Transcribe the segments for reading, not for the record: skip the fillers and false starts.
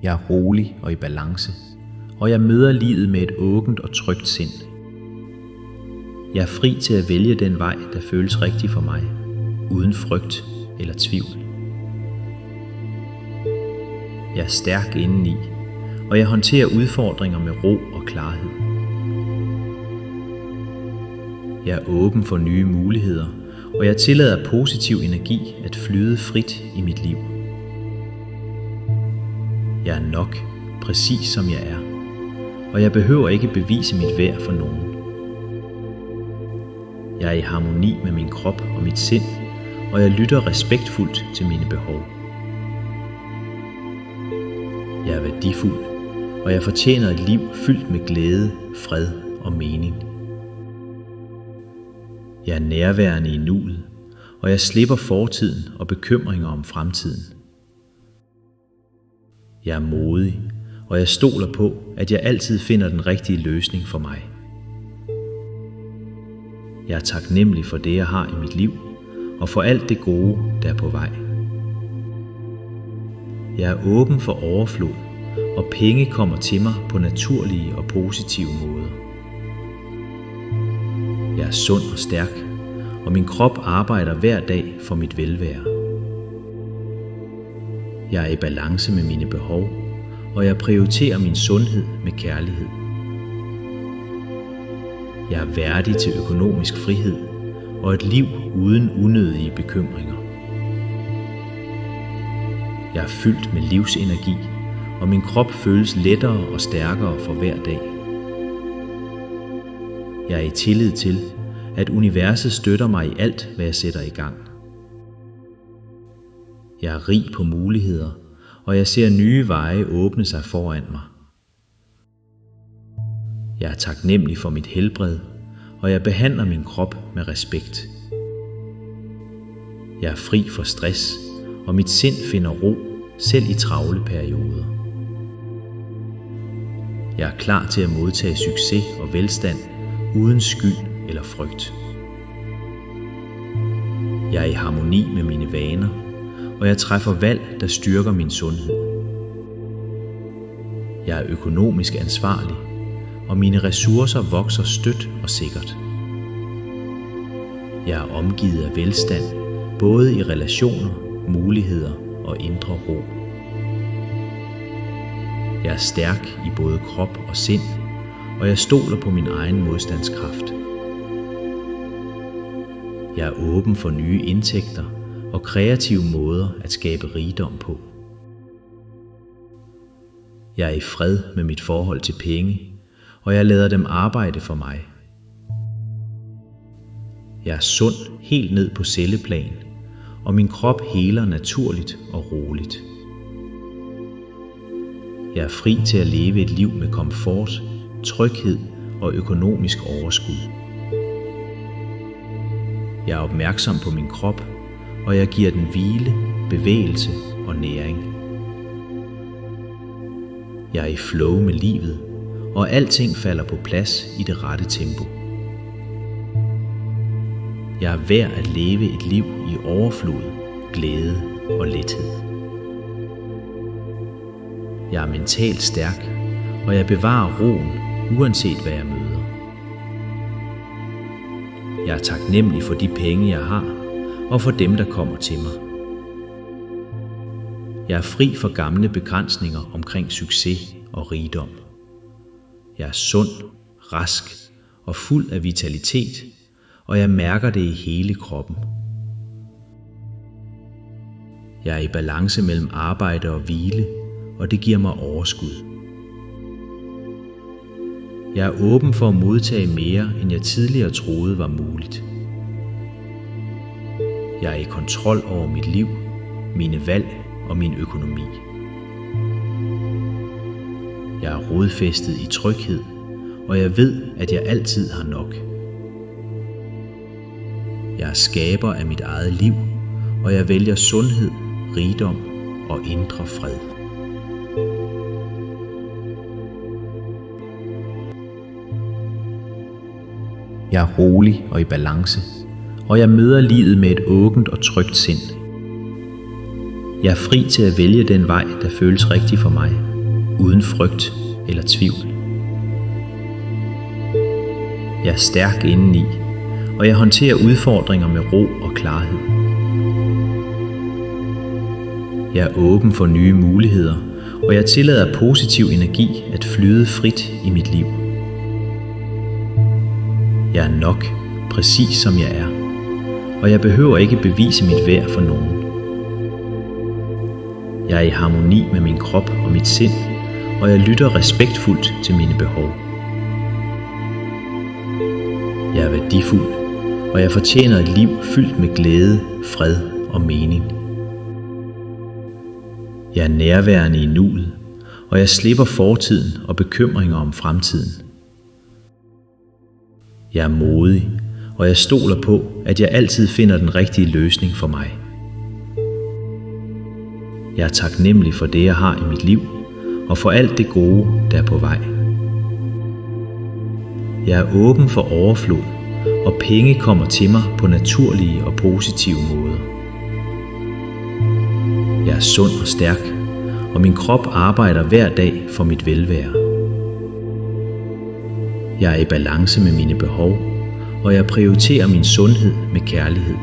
Jeg er rolig og i balance, og jeg møder livet med et åbent og trygt sind. Jeg er fri til at vælge den vej, der føles rigtig for mig, uden frygt eller tvivl. Jeg er stærk indeni, og jeg håndterer udfordringer med ro og klarhed. Jeg er åben for nye muligheder, og jeg tillader positiv energi at flyde frit i mit liv. Jeg er nok, præcis som jeg er, og jeg behøver ikke bevise mit værd for nogen. Jeg er i harmoni med min krop og mit sind, og jeg lytter respektfuldt til mine behov. Jeg er værdifuld, og jeg fortjener et liv fyldt med glæde, fred og mening. Jeg er nærværende i nuet, og jeg slipper fortiden og bekymringer om fremtiden. Jeg er modig, og jeg stoler på, at jeg altid finder den rigtige løsning for mig. Jeg er taknemmelig for det, jeg har i mit liv, og for alt det gode, der er på vej. Jeg er åben for overflod, og penge kommer til mig på naturlige og positive måder. Jeg er sund og stærk, og min krop arbejder hver dag for mit velvære. Jeg er i balance med mine behov, og jeg prioriterer min sundhed med kærlighed. Jeg er værdig til økonomisk frihed og et liv uden unødige bekymringer. Jeg er fyldt med livsenergi, og min krop føles lettere og stærkere for hver dag. Jeg er i tillid til, at universet støtter mig i alt, hvad jeg sætter i gang. Jeg er rig på muligheder, og jeg ser nye veje åbne sig foran mig. Jeg er taknemmelig for mit helbred, og jeg behandler min krop med respekt. Jeg er fri for stress, og mit sind finder ro, selv i travle perioder. Jeg er klar til at modtage succes og velstand, uden skyld eller frygt. Jeg er i harmoni med mine vaner, og jeg træffer valg, der styrker min sundhed. Jeg er økonomisk ansvarlig, og mine ressourcer vokser støt og sikkert. Jeg er omgivet af velstand, både i relationer, muligheder og indre ro. Jeg er stærk i både krop og sind, og jeg stoler på min egen modstandskraft. Jeg er åben for nye indtægter og kreative måder at skabe rigdom på. Jeg er i fred med mit forhold til penge, og jeg lader dem arbejde for mig. Jeg er sund helt ned på celleplan, og min krop heler naturligt og roligt. Jeg er fri til at leve et liv med komfort, tryghed og økonomisk overskud. Jeg er opmærksom på min krop, og jeg giver den hvile, bevægelse og næring. Jeg er i flow med livet, og alting falder på plads i det rette tempo. Jeg er værd at leve et liv i overflod, glæde og lethed. Jeg er mentalt stærk, og jeg bevarer roen, uanset hvad jeg møder. Jeg er taknemmelig for de penge, jeg har, og for dem, der kommer til mig. Jeg er fri for gamle begrænsninger omkring succes og rigdom. Jeg er sund, rask og fuld af vitalitet, og jeg mærker det i hele kroppen. Jeg er i balance mellem arbejde og hvile, og det giver mig overskud. Jeg er åben for at modtage mere, end jeg tidligere troede var muligt. Jeg er i kontrol over mit liv, mine valg og min økonomi. Jeg er rodfæstet i tryghed, og jeg ved, at jeg altid har nok. Jeg er skaber af mit eget liv, og jeg vælger sundhed, rigdom og indre fred. Jeg er rolig og i balance, og jeg møder livet med et åbent og trygt sind. Jeg er fri til at vælge den vej, der føles rigtig for mig, uden frygt eller tvivl. Jeg er stærk indeni, og jeg håndterer udfordringer med ro og klarhed. Jeg er åben for nye muligheder, og jeg tillader positiv energi at flyde frit i mit liv. Jeg er nok, præcis som jeg er, og jeg behøver ikke bevise mit værd for nogen. Jeg er i harmoni med min krop og mit sind, og jeg lytter respektfuldt til mine behov. Jeg er værdifuld, og jeg fortjener et liv fyldt med glæde, fred og mening. Jeg er nærværende i nuet, og jeg slipper fortiden og bekymringer om fremtiden. Jeg er modig, og jeg stoler på, at jeg altid finder den rigtige løsning for mig. Jeg er taknemmelig for det, jeg har i mit liv, og for alt det gode, der er på vej. Jeg er åben for overflod, og penge kommer til mig på naturlige og positive måder. Jeg er sund og stærk, og min krop arbejder hver dag for mit velvære. Jeg er i balance med mine behov, og jeg prioriterer min sundhed med kærlighed.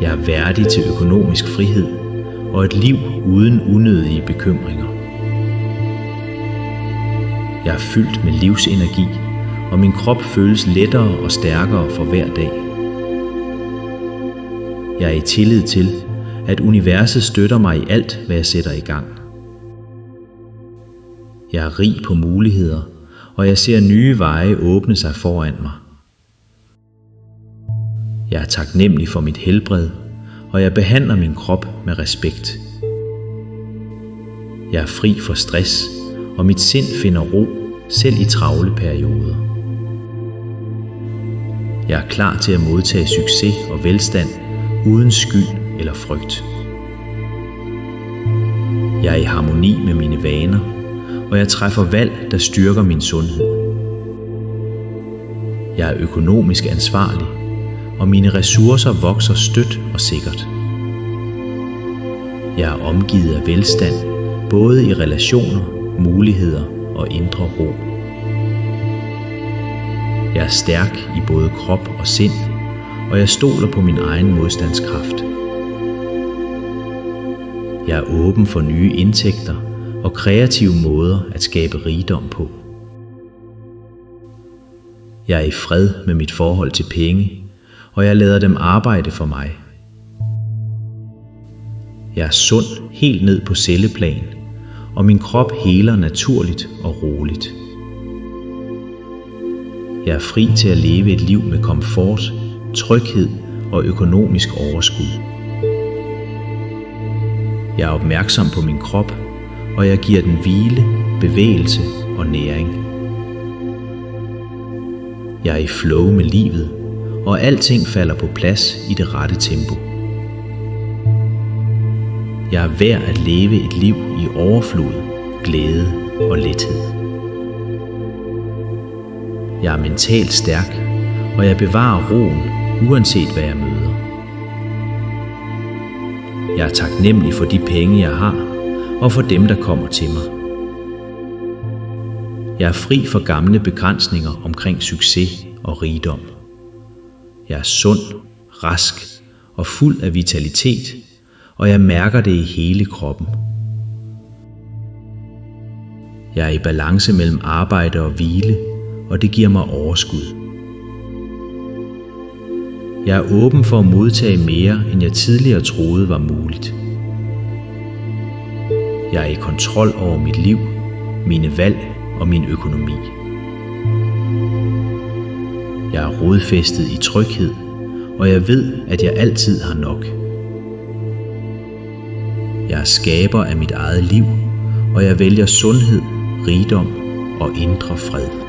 Jeg er værdig til økonomisk frihed og et liv uden unødige bekymringer. Jeg er fyldt med livsenergi, og min krop føles lettere og stærkere for hver dag. Jeg er i tillid til, at universet støtter mig i alt, hvad jeg sætter i gang. Jeg er rig på muligheder, og jeg ser nye veje åbne sig foran mig. Jeg er taknemmelig for mit helbred, og jeg behandler min krop med respekt. Jeg er fri for stress, og mit sind finder ro, selv i travle perioder. Jeg er klar til at modtage succes og velstand, uden skyld eller frygt. Jeg er i harmoni med mine vaner, og jeg træffer valg, der styrker min sundhed. Jeg er økonomisk ansvarlig, og mine ressourcer vokser støt og sikkert. Jeg er omgivet af velstand, både i relationer, muligheder og indre ro. Jeg er stærk i både krop og sind, og jeg stoler på min egen modstandskraft. Jeg er åben for nye indtægter og kreative måder at skabe rigdom på. Jeg er i fred med mit forhold til penge, og jeg lader dem arbejde for mig. Jeg er sund helt ned på celleplan, og min krop heler naturligt og roligt. Jeg er fri til at leve et liv med komfort, tryghed og økonomisk overskud. Jeg er opmærksom på min krop, og jeg giver den hvile, bevægelse og næring. Jeg er i flow med livet, og alting falder på plads i det rette tempo. Jeg er værd at leve et liv i overflod, glæde og lethed. Jeg er mentalt stærk, og jeg bevarer roen, uanset hvad jeg møder. Jeg er taknemmelig for de penge, jeg har, og for dem, der kommer til mig. Jeg er fri for gamle begrænsninger omkring succes og rigdom. Jeg er sund, rask og fuld af vitalitet, og jeg mærker det i hele kroppen. Jeg er i balance mellem arbejde og hvile, og det giver mig overskud. Jeg er åben for at modtage mere, end jeg tidligere troede var muligt. Jeg er i kontrol over mit liv, mine valg og min økonomi. Jeg er rodfæstet i tryghed, og jeg ved, at jeg altid har nok. Jeg er skaber af mit eget liv, og jeg vælger sundhed, rigdom og indre fred.